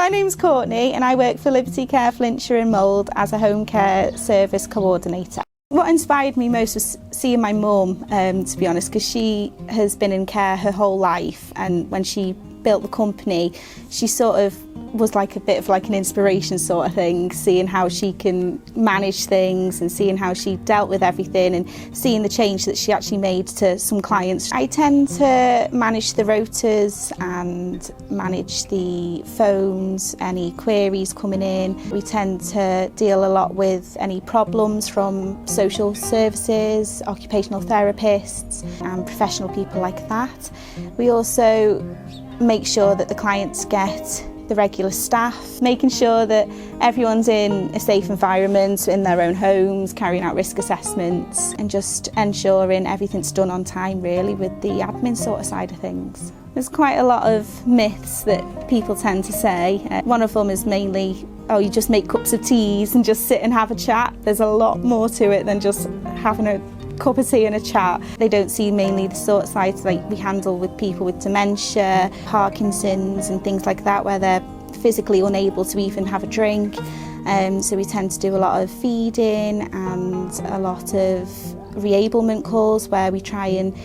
My name's Courtney and I work for Liberty Care Flintshire and Mould as a home care service coordinator. What inspired me most was seeing my mum, to be honest, because she has been in care her whole life, and when she built the company, she sort of was like a bit of like an inspiration sort of thing, seeing how she can manage things and seeing how she dealt with everything and seeing the change that she actually made to some clients. I tend to manage the rotas and manage the phones, any queries coming in. We tend to deal a lot with any problems from social services, occupational therapists and professional people like that. We also make sure that the clients get the regular staff, making sure that everyone's in a safe environment, in their own homes, carrying out risk assessments and just ensuring everything's done on time really with the admin sort of side of things. There's quite a lot of myths that people tend to say. One of them is mainly, oh, you just make cups of teas and just sit and have a chat. There's a lot more to it than just having a cup of tea and a chat. They don't see mainly the sort of sides like we handle with people with dementia, Parkinson's and things like that, where they're physically unable to even have a drink. So we tend to do a lot of feeding and a lot of reablement calls where we try and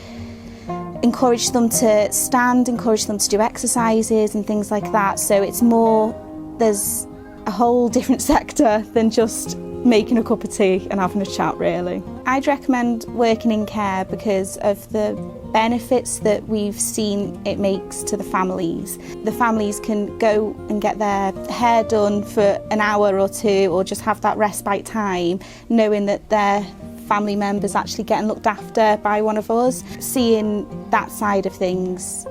encourage them to stand, encourage them to do exercises and things like that. So it's more, there's a whole different sector than just making a cup of tea and having a chat really. I'd recommend working in care because of the benefits that we've seen it makes to the families. The families can go and get their hair done for an hour or two or just have that respite time knowing that their family members actually getting looked after by one of us. Seeing that side of things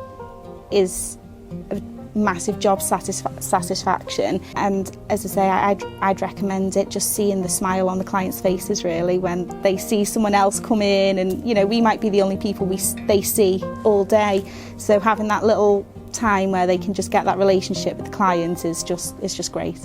is a massive job satisfaction, and as I say, I'd recommend it, just seeing the smile on the clients' faces really when they see someone else come in, and you know, we might be the only people they see all day, so having that little time where they can just get that relationship with the client is just great.